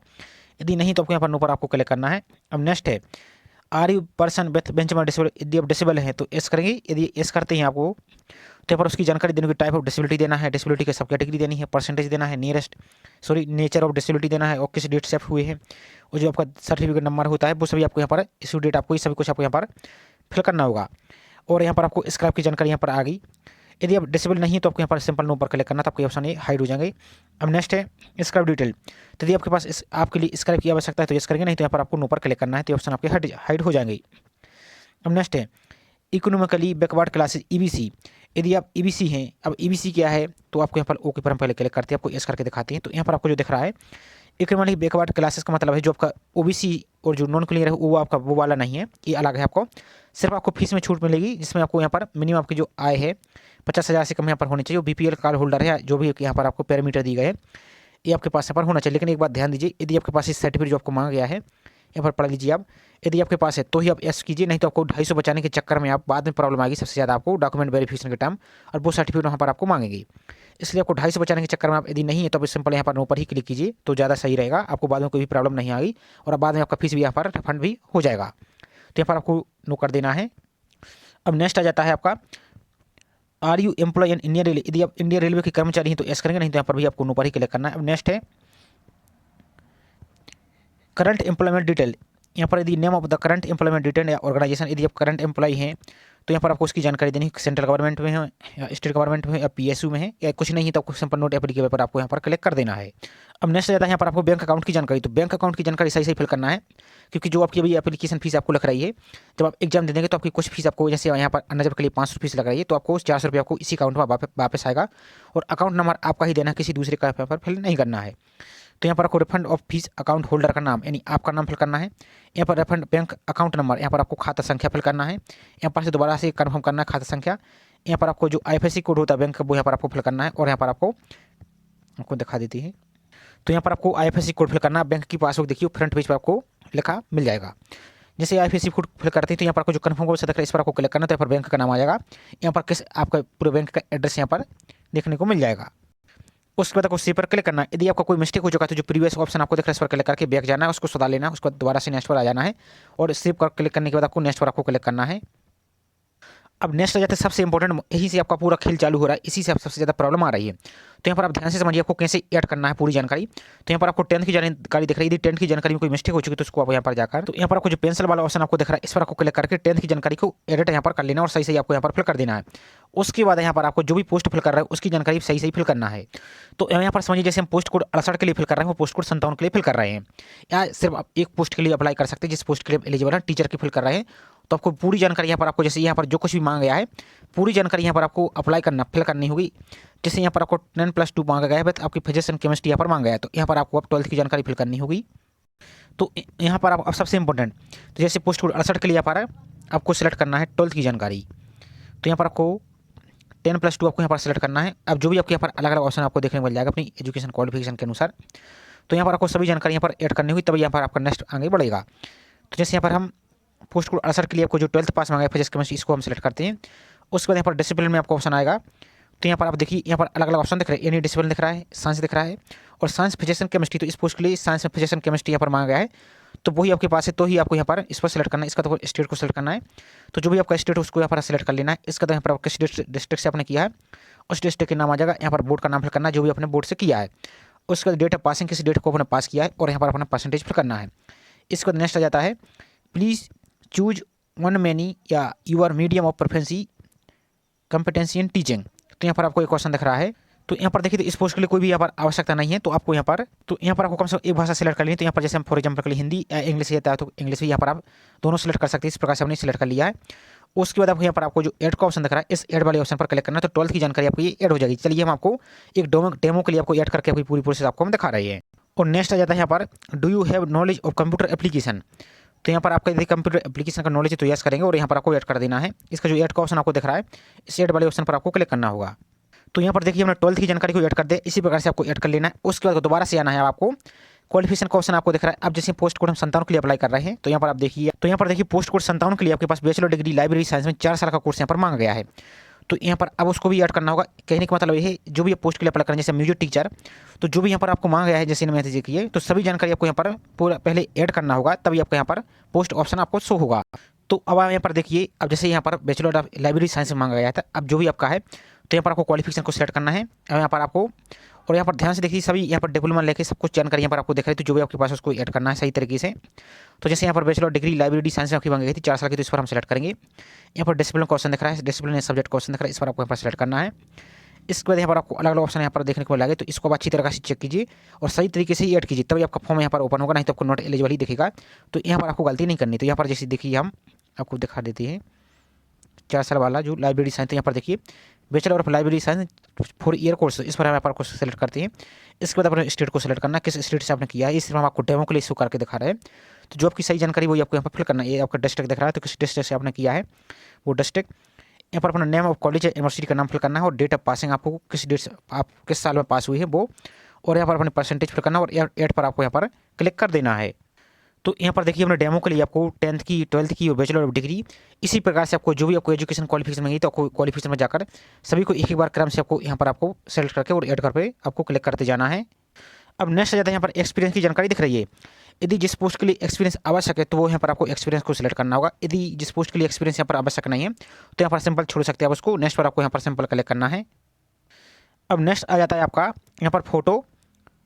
यदि नहीं तो आपको यहाँ पर नो पर आपको क्लिक करना है। अब नेक्स्ट है are you person with benchmark disable, यदि आप डिसेबल हैं तो एस करेंगे। यदि एस करते हैं आपको तो यहाँ पर उसकी जानकारी देने की, टाइप ऑफ डिसेबिलिटी देना है, डिसेबिलिटी की सब कैटेगरी देनी है, परसेंटेज देना है, नेचर ऑफ डिसेबिलिटी देना है और किस डेट से हुए हैं, और जो आपका सर्टिफिकेट नंबर होता है वो सभी आपको यहाँ पर इशू डेट आपको ये सभी कुछ आपको यहाँ पर फिल करना होगा। और यहाँ पर आपको स्क्रैप की जानकारी यहाँ पर आ गई। यदि आप डिसेबल नहीं है तो आपको यहाँ पर सिंपल नो पर क्लिक करना, तो आपके ऑप्शन ये हाइड हो जाएंगे। अब नेक्स्ट है स्क्राइब डिटेल। तो यदि आपके पास आपके लिए स्क्राइब की आवश्यकता है तो यस करेंगे, नहीं तो यहाँ पर आपको नो पर क्लिक करना है, तो ऑप्शन आपके हाइड हो जाएंगे। अब नेक्स्ट है इकोनॉमिकली बैकवर्ड क्लासेस ईबीसी। यदि आप ईबीसी हैं, अब ईबीसी क्या है तो आपको यहाँ पर ओके पर हम पहले क्लिक करते हैं, आपको एस करके दिखाते हैं। तो यहाँ पर आपको जो दिख रहा है इकोनॉमिकली बैकवर्ड क्लासेस का मतलब है जो आपका ओबीसी और जो नॉन क्लियर है वो आपका वो वाला नहीं है, ये अलग है। आपको सिर्फ आपको फीस में छूट मिलेगी, जिसमें आपको यहाँ पर मिनिमम आपकी जो आय है 50,000 से कम यहाँ पर होनी चाहिए। बीपीएल कार्ड होल्डर है, जो भी यहाँ पर आपको पैरामीटर दिए गए हैं ये आपके पास यहाँ पर होना चाहिए। लेकिन एक बात ध्यान दीजिए, यदि आपके पास इस सर्टिफिकेट जो आपको मांगा गया है यहाँ पर पढ़ लीजिए आप, यदि आपके पास है तो ही आप एस कीजिए, नहीं तो आपको 250 बचाने के चक्कर में आप बाद में प्रॉब्लम आएगी सबसे ज़्यादा आपको डॉक्यूमेंट वेरिफिकेशन के टाइम, और वो सर्टिफिकेट वहाँ पर आपको मांगेगी। इसलिए आपको 250 बचाने के चक्कर में आप यदि नहीं है तो आप सिंपल यहाँ पर नो पर ही क्लिक कीजिए, तो ज़्यादा सही रहेगा, आपको बाद में कोई भी प्रॉब्लम नहीं आएगी और बाद में आपका फीस भी यहाँ पर रिफंड भी हो जाएगा। तो यहाँ पर आपको नो कर देना है। अब नेक्स्ट आ जाता है आपका are you employ in Indian railway. यदि आप इंडियन रेलवे के कर्मचारी हैं तो एस करेंगे, नहीं तो यहाँ पर भी आपको नो पर ही क्लिक करना है। अब नेक्स्ट है करंट एम्प्लॉयमेंट डिटेल। यहाँ पर यदि name of the current employment detail या ऑर्गेनाइजेशन, यदि आप करंट एम्प्लॉय हैं तो यहाँ पर आपको उसकी जानकारी देनी है, सेंट्रल गवर्नमेंट में है या स्टेट गवर्नमेंट में या पीएसयू में है या कुछ नहीं है तो आपको सिंपल नोट एप्लीकेबल पर आपको यहाँ पर क्लिक कर देना है। अब नेक्स्ट आता है यहाँ पर आपको बैंक अकाउंट की जानकारी। तो बैंक अकाउंट की जानकारी सही फिल करना है, क्योंकि जो आपकी अभी एप्लीकेशन फीस आपको लग रही है, जब आप एग्जाम दे देंगे तो आपकी कुछ फीस आपको, जैसे यहाँ पर अनरिजर्व के लिए 500 फीस लग रही है, तो आपको 400 रुपये आपको इसी अकाउंट में वापस आएगा, और अकाउंट नंबर आपका ही देना है, किसी दूसरे का यहाँ पर फिल नहीं करना है। तो यहाँ पर आपको refund of fees account holder का नाम यानी आपका नाम फिल करना है। यहाँ पर रिफंड बैंक अकाउंट नंबर, यहाँ पर आपको खाता संख्या फिल करना है। यहाँ पर से दोबारा से कन्फर्म करना है खाता संख्या। यहाँ पर आपको जो आईएफएससी कोड होता है बैंक का वो यहाँ पर आपको फिल करना है, और यहाँ पर आपको दिखा देती है। तो यहाँ पर आपको आईएफएससी कोड फिल करना है। बैंक की पासबुक देखिए फ्रंट पेज पर आपको लिखा मिल जाएगा। जैसे आईएफएससी कोड फिल करते हैं तो यहाँ पर आपको जो कन्फर्म कोड दिख रहा है इस पर आपको क्लिक करना है, तो यहाँ पर बैंक का नाम आ जाएगा। यहाँ पर किस आपका पूरे बैंक का एड्रेस यहाँ पर देखने को मिल जाएगा। उसके बाद आपको सी पर क्लिक करना है। यदि आपका कोई मिस्टेक हो चुका है तो जो प्रीवियस ऑप्शन आपको दिख रहा है इस पर क्लिक करके बैक जाना है, उसको सुधार लेना है, उसको दोबारा से नेक्स्ट पर आ जाना है, और सेव पर क्लिक करने के बाद आपको नेक्स्ट पर आपको क्लिक करना है। अब नेक्स्ट आ जाता है सबसे इंपॉर्टेंट, यहीं से आपका पूरा खेल चालू हो रहा है, इसी से सबसे ज़्यादा प्रॉब्लम आ रही है। तो यहाँ पर आप ध्यान से समझिए आपको कैसे ऐड करना है पूरी जानकारी। तो यहाँ पर आपको 10th की जानकारी दिख रही है, यदि 10th की जानकारी में कोई मिस्टेक हो चुकी है तो उसको आप यहाँ पर जाकर, तो यहाँ पर आपको जो पेंसिल वाला ऑप्शन आपको दिख रहा है इस पर आपको क्लिक करके 10th की जानकारी को एडिट यहाँ पर कर लेना और सही सही आपको यहाँ पर फिल कर देना है। उसके बाद यहाँ पर आपको जो भी पोस्ट फिल कर रहा है उसकी जानकारी सही सही फिल करना है। तो यहाँ पर समझिए जैसे हम पोस्ट कोड 68 के लिए फिल कर रहे हैं, वो पोस्ट कोड 57 के लिए फिल कर रहे हैं, या सिर्फ आप एक पोस्ट के लिए अप्लाई कर सकते हैं जिस पोस्ट के लिए एलिजिबल है, टीचर की फिल कर रहे हैं। तो आपको पूरी जानकारी यहाँ पर आपको, जैसे यहाँ पर जो कुछ भी मांगा गया है पूरी जानकारी यहाँ पर आपको अप्लाई करना फिल करनी होगी। जैसे यहाँ पर आपको 10+2 मांगा गया है, आपकी फिजिक्स एंड केमिस्ट्री यहाँ पर मांगा गया है, तो यहाँ पर आपको अब 12th की जानकारी फिल करनी होगी। तो यहाँ पर आप सबसे इंपॉर्टेंट, तो जैसे पोस्ट कोड 68 के लिए यहाँ पर आपको सिलेक्ट करना है 12th की जानकारी। तो यहाँ पर आपको 10+2 आपको यहाँ पर सिलेक्ट करना है। अब जो भी आपके यहाँ पर अलग अलग ऑप्शन आपको देखने को मिल जाएगा अपनी एजुकेशन क्वालिफिकेशन के अनुसार, तो यहाँ पर आपको सभी जानकारी यहाँ पर ऐड करनी होगी, तभी यहाँ पर आपका नेक्स्ट आगे बढ़ेगा। तो जैसे यहाँ पर हम पोस्ट कोड 68 के लिए आपको जो 12th पास मांगा है फिजिक्स केमिस्ट्री, इसको हम सिलेक्ट करते हैं। उसके बाद यहाँ पर डिसिप्लिन में आपको ऑप्शन आएगा, तो यहाँ पर आप देखिए यहाँ पर अलग अलग ऑप्शन दिख रहे हैं, एनी डिसिप्लिन दिख रहा है, साइंस दिख रहा है, और साइंस फिजिक्स एंड केमिस्ट्री। तो इस पोस्ट के लिए साइंस में फिजिक्स एंड केमिस्ट्री यहाँ पर मांगा गया है, तो वही आपके पास है, तो ही आपको यहाँ पर इस पर सिलेक्ट करना है। इसका तो स्टेट को सिलेक्ट करना है, तो जो भी आपका स्टेट है उसको यहाँ पर सिलेक्ट कर लेना है। इसका तो यहाँ पर किस डिस्ट्रिक्ट से आपने किया है उस डिस्ट्रिक्ट के नाम आ जाएगा। यहाँ पर बोर्ड का नाम फिल करना है जो भी अपने बोर्ड से किया है, उसका डेट ऑफ पासिंग किस डेट को आपने पास किया है, और यहाँ पर अपना परसेंटेज फिल करना है। इसके बाद नेक्स्ट आ जाता है प्लीज़ चूज वन मैनी या your medium of preference competency in teaching. तो यहाँ पर आपको एक क्वेश्चन दिख रहा है, तो यहाँ पर देखिए तो इस पोस्ट के लिए कोई भी यहाँ पर आवश्यकता नहीं है, तो आपको यहाँ पर आपको कम से कम एक भाषा सिलेक्ट कर ली। तो यहाँ पर जैसे हम फॉर एग्जाम्पल के लिए हिंदी या इंग्लिश रहता है तो इंग्लिश भी यहाँ पर आप दोनों सिलेक्ट कर सकते हैं। इस प्रकार से हमने सिलेक्ट कर लिया है। उसके बाद आपको यहाँ पर आपको जो ऐड का ऑप्शन दिख रहा है इस ऐड वाले ऑप्शन पर क्लिक करना है, तो 12th की जानकारी आपको ये ऐड हो जाएगी। चलिए हम आपको एक डेमो के लिए आपको ऐड करके आपकी पूरी प्रोसेस आपको हम दिखा रहे हैं। और नेक्स्ट आ जाता है यहाँ पर do you have knowledge of computer application. तो यहाँ पर आपका यदि कंप्यूटर एप्लीकेशन का नॉलेज है तो यस करेंगे, और यहाँ पर आपको ऐड कर देना है। इसका जो ऐड का ऑप्शन आपको दिख रहा है इस ऐड वाले ऑप्शन पर आपको क्लिक करना होगा। तो यहाँ पर देखिए हमने 12th की जानकारी को ऐड कर दिया, इसी प्रकार से आपको ऐड कर लेना है। उसके बाद दोबारा से आना है आपको, क्वालिफिकेशन का ऑप्शन आपको दिख रहा है। अब जैसे पोस्ट कोड हम 57 के लिए अप्लाई कर रहे हैं, तो यहाँ पर आप देखिए, तो यहाँ पर देखिए पोस्ट कोड 57 के लिए आपके पास बैचलर डिग्री लाइब्रेरी साइंस में 4 साल का कोर्स यहाँ पर मांगा गया है। तो यहाँ पर अब उसको भी ऐड करना होगा। कहने का मतलब ये है जो भी पोस्ट के लिए अप्लाई करें, जैसे म्यूजिक टीचर, तो जो भी यहाँ पर आपको मांगा गया है जैसे मैंने देखिए, तो सभी जानकारी आपको यहाँ पर पूरा पहले ऐड करना होगा, तभी आपको यहाँ पर पोस्ट ऑप्शन आपको शो होगा। तो अब आप यहाँ पर देखिए, अब जैसे यहाँ पर बैचलर ऑफ लाइब्रेरी साइंस में मांगा गया था, अब जो भी आपका है तो यहाँ पर आपको क्वालिफिकेशन को सेलेक्ट करना है। और यहाँ पर आपको और यहाँ पर ध्यान से देखिए सभी यहाँ पर डिप्लोमा लेके सब कुछ जानकारी यहाँ पर आपको दिख रही है, तो जो भी आपके पास उसको ऐड करना है सही तरीके से। तो जैसे यहाँ पर बैचलर डिग्री लाइब्रेरी साइंस में आपकी मांगी गई थी 4 साल की, तो इस पर हम सेलेक्ट करेंगे। यहाँ पर डिसिप्लिन क्वेश्चन दिख रहा है, डिसिप्लिन सब्जेक्ट क्वेश्चन दिख रहा है, इस पर आपको यहाँ पर सेलेक्ट करना है। इसके बाद यहाँ पर आपको अलग अलग ऑप्शन यहाँ पर देखने को मिलेगा, तो इसको आप अच्छी तरह से चेक कीजिए और सही तरीके से ही ऐड कीजिए, तभी आपका फॉर्म यहाँ पर ओपन होगा, नहीं तो आपको नॉट एलिजिबल ही दिखेगा। तो यहाँ पर आपको गलती नहीं करनी। तो यहाँ पर जैसे देखिए हम आपको दिखा देते हैं 4 साल वाला जो लाइब्रेरी साइंस, तो यहाँ पर देखिए bachelor of library science 4 year course, इस पर हम यहाँ पर आपको सेलेक्ट करते हैं। इसके बाद अपने स्टेट को सेलेक्ट करना है, किस स्टेट से आपने किया है, इस हम आपको डेमो के लिए इशू करके दिखा रहे हैं। तो जो आपकी सही जानकारी वही आपको यहाँ पर फिल करना है। ये आपका डिस्ट्रिक्ट दिख रहा है, तो किस डिस्ट्रिक्ट से आपने किया है वो डिस्ट्रिक्ट। यहाँ पर अपना नेम ऑफ कॉलेज यूनिवर्सिटी का नाम फिल करना है और डेट ऑफ पासिंग आपको किस डेट से आप किस साल में पास हुई है वो, और यहाँ पर अपने परसेंटेज फिल करना और एड पर आपको यहाँ पर क्लिक कर देना है। तो यहाँ पर देखिए हमने डेमो के लिए आपको 10th की 12th की और बैचलर ऑफ डिग्री इसी प्रकार से आपको जो भी आपको एजुकेशन क्वालिफिकेशन में, तो आपको क्वालिफिकेशन में जाकर सभी को एक ही बार क्रम से आपको यहाँ पर आपको सेलेक्ट करके और ऐड कर पे आपको क्लिक करते जाना है। अब नेक्स्ट आ जाता है यहाँ पर एक्सपीरियंस की जानकारी दिख रही है। यदि जिस पोस्ट के लिए एक्सपीरियंस आवश्यक है तो वो यहाँ पर आपको एक्सपीरियंस को सिलेक्ट करना होगा। यदि जिस पोस्ट के लिए एक्सपीरियंस यहाँ पर आवश्यक नहीं है तो यहाँ पर सिंपल छोड़ सकते हैं आप उसको। नेक्स्ट पर आपको यहाँ पर सिंपल क्लिक करना है। अब नेक्स्ट आ जाता है आपका यहाँ पर फोटो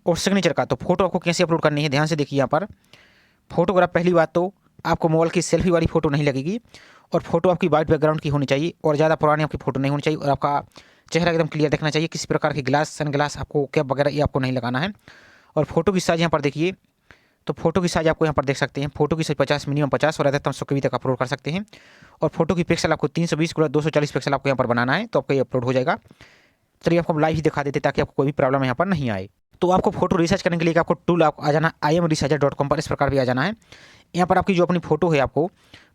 और सिग्नेचर का। तो फोटो आपको कैसे अपलोड करनी है, ध्यान से देखिए। यहाँ पर फोटोग्राफ पहली बात तो आपको मोबाइल की सेल्फी वाली फ़ोटो नहीं लगेगी और फोटो आपकी वाइट बैकग्राउंड की होनी चाहिए और ज़्यादा पुरानी आपकी फ़ोटो नहीं होनी चाहिए और आपका चेहरा एकदम क्लियर दिखना चाहिए। किसी प्रकार के ग्लास सन ग्लास आपको कैप वगैरह ये आपको नहीं लगाना है। और फोटो की साइज़ यहाँ पर देखिए, तो फोटो की साइज़ आपको यहाँ पर देख सकते हैं। फोटो की साइज़ 50 मिनिमम 50 और अधिकतम 100 KB तक अपलोड कर सकते हैं। और फोटो की पिक्सल आपको 320x240 पिक्सल आपको यहाँ पर बनाना है, तो आपका ये अपलोड हो जाएगा। चलिए आपको लाइव ही दिखा देते ताकि आपको कोई भी प्रॉब्लम यहाँ पर नहीं आए। तो आपको फोटो रिसर्च करने के लिए आपको टूल आप आ जाना imresearcher.com पर, इस प्रकार भी आ जाना है। यहाँ पर आपकी जो अपनी फोटो है आपको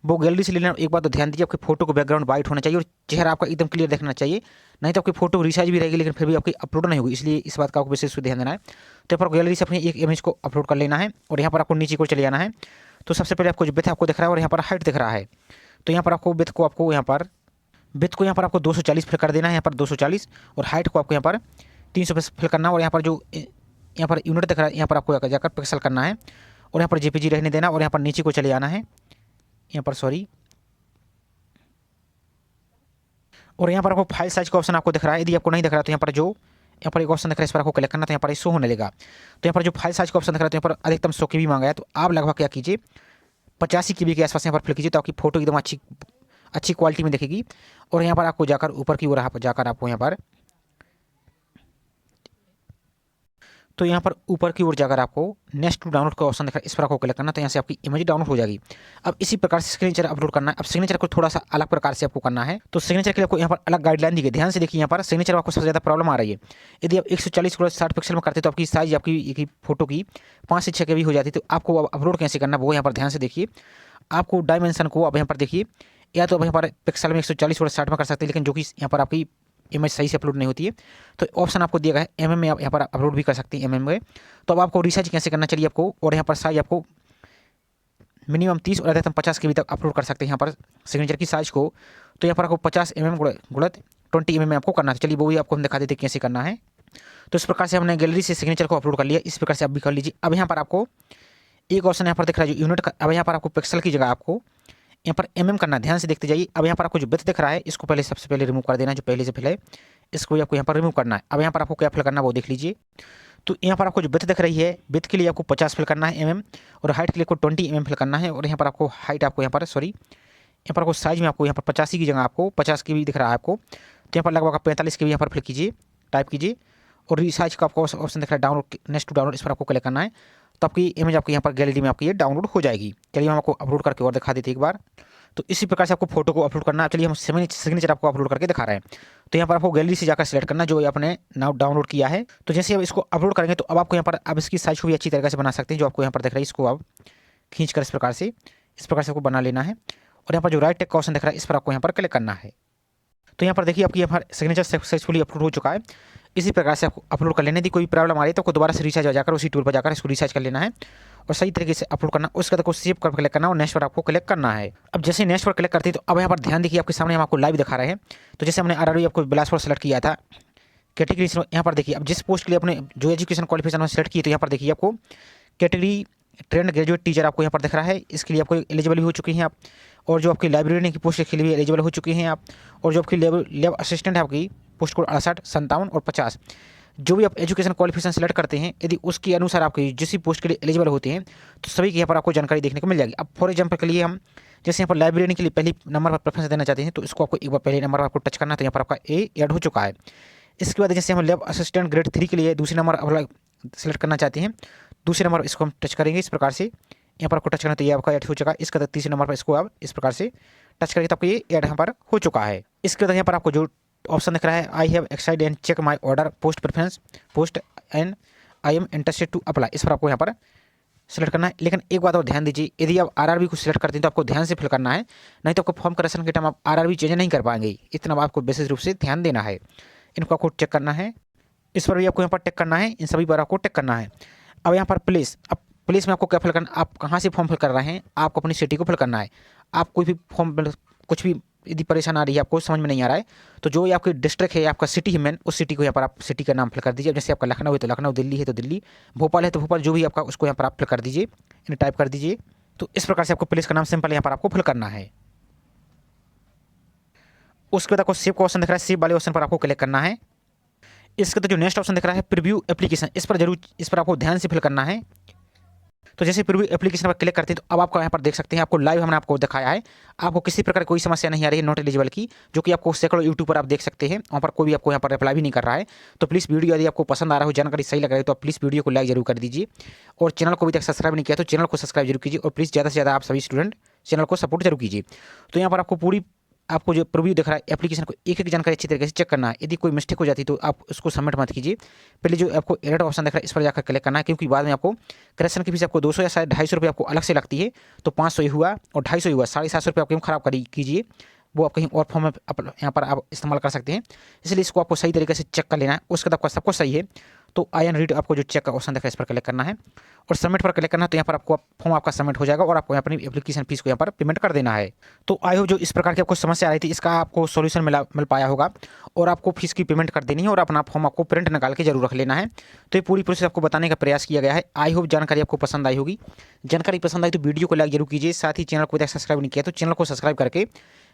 वो गैलरी से लेना। एक बात तो ध्यान दीजिए, आपकी फोटो को बैकग्राउंड वाइट होना चाहिए और चेहरा आपका एकदम क्लियर दिखना चाहिए, नहीं तो आपकी फोटो रिसाइज भी रहेगी लेकिन फिर भी आपकी अपलोड नहीं होगी। इसलिए इस बात का आपको विशेष ध्यान देना है। तो यहाँ पर गैलरी से अपनी एक इमेज को अपलोड कर लेना है और यहाँ पर आपको नीचे को चले जाना है। तो सबसे पहले आपको जो विड्थ आपको दिख रहा है और यहाँ पर हाइट दिख रहा है, तो यहाँ पर आपको विड्थ को यहाँ पर आपको 240 फिल कर देना है, यहाँ पर 240, और हाइट को आपको यहाँ पर 300 फिल करना है। और यहाँ पर जो यहाँ पर यूनिट दिख रहा है यहाँ पर आपको जाकर पिक्सल करना है और यहाँ पर जेपीजी रहने देना और यहाँ पर नीचे को चले जाना है। यहाँ पर सॉरी, और यहाँ पर आपको फाइल साइज का ऑप्शन आपको दिख रहा है। यदि आपको नहीं दिख रहा है तो यहाँ पर एक ऑप्शन दिख रहा है, इस पर आपको क्लिक करना, तो यहाँ पर शो होने लगेगा। तो यहाँ पर जो फाइल साइज का ऑप्शन दिख रहा है तो यहाँ पर अधिकतम 100 KB मांगा है, तो आप लगभग क्या कीजिए 85 KB के आसपास यहाँ पर फिल कीजिए, तो आपकी फोटो एकदम अच्छी क्वालिटी में दिखेगी। और यहाँ पर आपको जाकर ऊपर की ओर जाकर आपको यहाँ पर तो यहाँ पर ऊपर की ओर जाकर आपको नेक्स्ट टू डाउनलोड का ऑप्शन दिख रहा है, इस पर आपको क्लिक करना, तो यहाँ से आपकी इमेज डाउनलोड हो जाएगी। अब इसी प्रकार से सिग्नेचर अपलोड करना है। अब सिग्नेचर को थोड़ा सा अलग प्रकार से आपको करना है, तो सिग्नेचर के लिए आपको यहाँ पर अलग गाइडलाइन दी गई। ध्यान से देखिए, यहाँ पर सिग्नेचर में आपको सबसे ज़्यादा प्रॉब्लम आ रही है। यदि आप 140x60 पिक्सल में करते तो आपकी साइज आपकी फोटो की 5 से 6 KB हो जाती। तो आपको अपलोड कैसे करना वो यहाँ पर ध्यान से देखिए। आपको डायमेंशन को आप यहाँ पर देखिए, या तो आप यहाँ पर पिक्सल में 140x60 में कर सकते हैं, लेकिन जो कि यहाँ पर आपकी इमेज सही से अपलोड नहीं होती है, तो ऑप्शन आपको दिया गया है MM में आप यहाँ पर अपलोड भी कर सकते हैं MM में। तो अब आपको रिसाइज कैसे करना चाहिए आपको, और यहाँ पर साइज आपको मिनिमम 30 और अधिकतम 50 KB तक अपलोड कर सकते हैं यहाँ पर सिग्नेचर की साइज को। तो यहाँ पर आपको 50 mm गुणित 20 mm में आपको करना है। चलिए वो भी आपको हम दिखा देते हैं कैसे करना है। तो इस प्रकार से हमने गैलरी से सिग्नेचर को अपलोड कर लिया, इस प्रकार से आप भी कर लीजिए। अब यहाँ पर आपको एक ऑप्शन यहाँ पर दिख रहा है जो यूनिट का, अब यहाँ पर आपको पिक्सल की जगह आपको यहाँ पर MM करना, ध्यान से देखते जाइए। अब यहाँ पर आपको जो विड्थ दिख रहा है इसको पहले सबसे पहले रिमूव कर देना, जो पहले से पहले इसको भी आपको यहाँ पर रिमूव करना है। अब यहाँ पर आपको क्या फिल करना है वो देख लीजिए। तो यहाँ पर आपको जो विड्थ दिख रही है, विड्थ के लिए आपको 50 फिल करना है MM, और हाइट के लिए आपको 20 mm फिल करना है। और यहाँ पर आपको हाइट आपको यहाँ पर आपको साइज में आपको यहाँ पर 85 की जगह आपको 50 KB दिख रहा है आपको, तो यहाँ पर लगभग 45 KB यहाँ पर फिल कीजिए, टाइप कीजिए। और रिसाइज का आपको ऑप्शन दिख रहा है डाउनलोड, नेक्स्ट टू डाउनलोड, इस पर आपको क्लिक करना है, तो आपकी इमेज आपकी यहाँ पर गैलरी में आपकी ये डाउनलोड हो जाएगी। चलिए हम आपको अपलोड करके और दिखा देते एक बार। तो इसी प्रकार से आपको फोटो को अपलोड करना है। चलिए हम सिग्नेचर आपको अपलोड करके दिखा रहे हैं। तो यहाँ पर आपको गैलरी से जाकर सिलेक्ट करना जो आपने नाउ डाउनलोड किया है। तो जैसे अब इसको अपलोड करेंगे तो अब आपको यहाँ पर अब इसकी साइज को भी अच्छी तरीके से बना सकते हैं, जो आपको यहाँ पर दिख रहा है इसको आप खींच कर इस प्रकार से आपको बना लेना है। और यहाँ पर जो राइट टेक का ऑप्शन दिख रहा है इस पर आपको यहाँ पर क्लिक करना है। तो यहाँ पर देखिए आपकी यहाँ पर सिग्नेचर सक्सेसफुली अपलोड हो चुका है। इसी प्रकार से आपको अपलोड कर लेना। यदि कोई प्रॉब्लम आ रही है तो आपको दोबारा से रिचार्ज आ जाकर उसी टूल पर जाकर इसको रिचार्ज कर लेना है और सही तरीके से अपलोड करना। उसके बाद आपको सेव कर क्लिक करना और नेक्स्ट पर आपको क्लिक करना है। अब जैसे नेक्स्ट पर क्लिक करते हैं तो अब यहाँ पर ध्यान देखिए, आपके सामने हम आपको लाइव दिखा रहे हैं। तो जैसे हमने RRB आपको बिलासपुर सेलेक्ट किया था कैटेगरी, यहाँ पर देखिए अब जिस पोस्ट के लिए अपने जो एजुकेशन क्वालिफिकेशन सेलेक्ट की, तो यहाँ पर देखिए आपको कैटेगरी ट्रेंड ग्रेजुएट टीचर आपको यहाँ पर दिख रहा है, इसके लिए आपको एलिजिबल भी हो चुकी हैं आप। और जो आपकी लाइब्रेरी की पोस्ट के लिए भी एलिजिबल हो चुकी हैं आप। और जो आपकी लैब असिस्टेंट है आपकी पोस्ट कोड 68, 57 और 50, जो भी आप एजुकेशन क्वालिफिकेशन सेलेक्ट करते हैं, यदि उसके अनुसार आपके जिस भी पोस्ट के लिए एलिजिबल होते हैं तो सभी की यहाँ पर आपको जानकारी देखने को मिल जाएगी। अब फॉर एग्जाम्पल के लिए हम जैसे यहाँ पर लाइब्रेरी के लिए पहली नंबर पर प्रेफरेंस देना चाहते हैं तो इसको आपको एक बार पहले नंबर पर आपको टच करना है, तो यहाँ पर आपका ए ऐड हो चुका है। इसके बाद जैसे हम लैब असिस्टेंट ग्रेड 3 के लिए दूसरे नंबर सेलेक्ट करना चाहते हैं, दूसरे नंबर इसको हम टच करेंगे इस प्रकार से, यहाँ पर आपको टच करना, तो ये आपका ऐड हो चुका है। इसके बाद तीसरे नंबर पर इसको आप इस प्रकार से टच करेंगे तो आपको ये ऐड यहाँ पर हो चुका है। इसके बाद यहाँ पर आपको जो ऑप्शन दिख रहा है, I have excite and check my order post preference post and I am interested to apply, इस पर आपको यहाँ पर सेलेक्ट करना है। लेकिन एक बात और ध्यान दीजिए, यदि आप आरआरबी को सिलेक्ट करते हैं तो आपको ध्यान से फिल करना है, नहीं तो आपको फॉर्म करेक्शन के टाइम आप आरआरबी चेंज नहीं कर पाएंगे। इतना आपको विशेष रूप से ध्यान देना है। इनको आपको चेक करना है, इस पर भी आपको यहाँ पर टिक करना है, इन सभी पर आपको टिक करना है। अब यहाँ पर प्लेस, अब प्लेस में आपको क्या फिल करना, आप कहाँ से फॉर्म फिल कर रहे हैं, आपको अपनी सिटी को फिल करना है। आप कोई भी फॉर्म कुछ भी यदि परेशान आ रही है, आपको समझ में नहीं आ रहा है, तो जो आपकी डिस्ट्रिक्ट है, आपका सिटी है मेन, उस सिटी को यहाँ पर आप सिटी का नाम फिल कर दीजिए। जैसे आपका लखनऊ है तो लखनऊ, दिल्ली है तो दिल्ली, भोपाल है तो भोपाल, जो भी आपका उसको यहाँ पर आप फिल कर दीजिए, इन्हें टाइप कर दीजिए। तो इस प्रकार से आपको प्लेस का नाम सिंपल यहाँ पर आपको फिल करना है। उसके बाद आपको सेव का ऑप्शन दिख रहा है, सेव वाले ऑप्शन पर आपको क्लिक करना है। इसके तो जो नेक्स्ट ऑप्शन दिख रहा है प्रीव्यू एप्लीकेशन, इस पर जरूर, इस पर आपको ध्यान से फिल करना है। तो जैसे प्रीव्यू एप्लीकेशन पर क्लिक करते हैं तो अब आपको यहाँ पर देख सकते हैं, आपको लाइव हमने आपको दिखाया है, आपको किसी प्रकार कोई समस्या नहीं आ रही है नॉट एलिजिबल की, जो कि आपको सैकड़ों यूट्यूब पर आप देख सकते हैं, वहाँ पर कोई भी आपको यहाँ पर रिप्लाई भी नहीं कर रहा है। तो प्लीज़ वीडियो यदि आपको पसंद आ रहा हो, जानकारी सही लग रही है तो आप प्लीज़ वीडियो को लाइक जरूर कर दीजिए, और चैनल को अभी तक सब्सक्राइब नहीं किया तो चैनल को सब्सक्राइब जरूर कीजिए, और प्लीज़ ज़्यादा से ज़्यादा आप सभी स्टूडेंट चैनल को सपोर्ट जरूर कीजिए। तो यहाँ पर आपको पूरी, आपको जो प्रीव्यू दिख रहा है एप्लीकेशन को एक एक जानकारी अच्छी तरीके से चेक करना है। यदि कोई मिस्टेक हो जाती है तो आप उसको सबमिट मत कीजिए, पहले जो आपको एडिट ऑप्शन दिख रहा है इस पर जाकर क्लिक करना है, क्योंकि बाद में आपको करेक्शन की फीस आपको 200 या शायद 250 रुपये आपको अलग से लगती है। तो 500 ही हुआ और 250 ही हुआ, 750 रुपये आप कहीं खराब कीजिए, वो आप कहीं और फॉर्म में यहाँ पर आप इस्तेमाल कर सकते हैं। इसलिए इसको आपको सही तरीके से चेक कर लेना है। उसके बाद आपका सब कुछ सही है तो आई एन रीड आपको जो चेक का ऑप्शन दिख रहा है इस पर क्लिक करना है और सबमिट पर क्लिक करना है। तो यहाँ पर आपको फॉर्म आपका सबमिट हो जाएगा और आपको यहाँ पर एप्लीकेशन फीस को यहाँ पर पेमेंट कर देना है। तो आई होप जो इस प्रकार की आपको समस्या आ रही थी इसका आपको सॉल्यूशन मिल पाया होगा, और आपको फीस की पेमेंट कर देनी है और अपना फॉर्म आपको प्रिंट निकाल के जरूर रख लेना है। तो ये पूरी प्रोसेस आपको बताने का प्रयास किया गया है। आई होप जानकारी आपको पसंद आई होगी। जानकारी पसंद आई तो वीडियो को लाइक जरूर कीजिए, साथ ही चैनल को सब्सक्राइब नहीं किया तो चैनल को सब्सक्राइब करके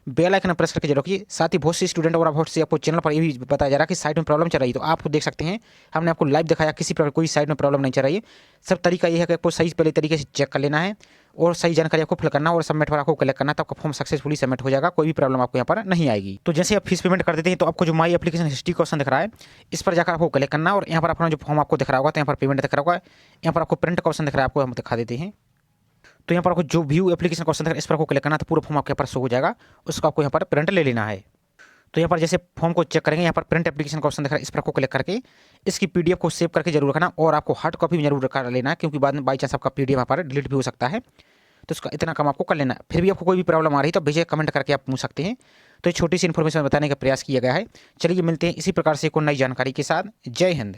बेल आइकन प्रेस करके जरूर रखिए। साथ ही बहुत से स्टूडेंट और बहुत से आपको चैनल पर ये भी बताया जा रहा है कि साइट में प्रॉब्लम चल रही है, तो आप देख सकते हैं हमने आपको लाइव दिखाया, किसी प्रकार कोई साइट में प्रॉब्लम नहीं चल रही है। सब तरीका ये है कि आपको सही पहले तरीके से चेक कर लेना है और सही जानकारी आपको फिल करना और सबमिट पर आपको क्लिक करना, तो आपका फॉर्म सक्सेसफुली सबमिट हो जाएगा, कोई भी प्रॉब्लम आपको यहाँ पर नहीं आएगी। तो जैसे आप फीस पेमेंट कर देते हैं तो आपको जो माई एप्लीकेशन हिस्ट्री का ऑप्शन दिख रहा है इस पर जाकर आपको क्लिक करना और यहाँ पर अपना जो फॉर्म आपको दिख रहा होगा तो यहाँ पर पेमेंट दिख रहा होगा, यहाँ पर आपको प्रिंट का ऑप्शन दिख रहा है, आपको हम दिखा देते हैं। तो यहाँ पर आपको जो व्यू एप्लीकेशन का ऑप्शन दिख रहा है इस पर आपको क्लिक करना, तो पूरा फॉर्म आपके पास शो हो जाएगा, उसको आपको यहाँ पर प्रिंट ले लेना है। तो यहाँ पर जैसे फॉर्म को चेक करेंगे, यहाँ पर प्रिंट एप्लीकेशन का ऑप्शन दिख रहा है इस पर आपको क्लिक करके इसकी पीडीएफ को सेव करके जरूर रखना और आपको हार्ड कॉपी में जरूर कर लेना है, क्योंकि बाद में बाई चांस आपका पीडीएफ यहाँ पर डिलीट भी हो सकता है। तो उसका इतना काम आपको कर लेना है। फिर भी आपको कोई भी प्रॉब्लम आ रही है तो भेजिए, कमेंट करके आप पूछ सकते हैं। तो ये छोटी सी इन्फॉर्मेशन बताने का प्रयास किया गया है। चलिए मिलते हैं इसी प्रकार से कोई नई जानकारी के साथ। जय हिंद।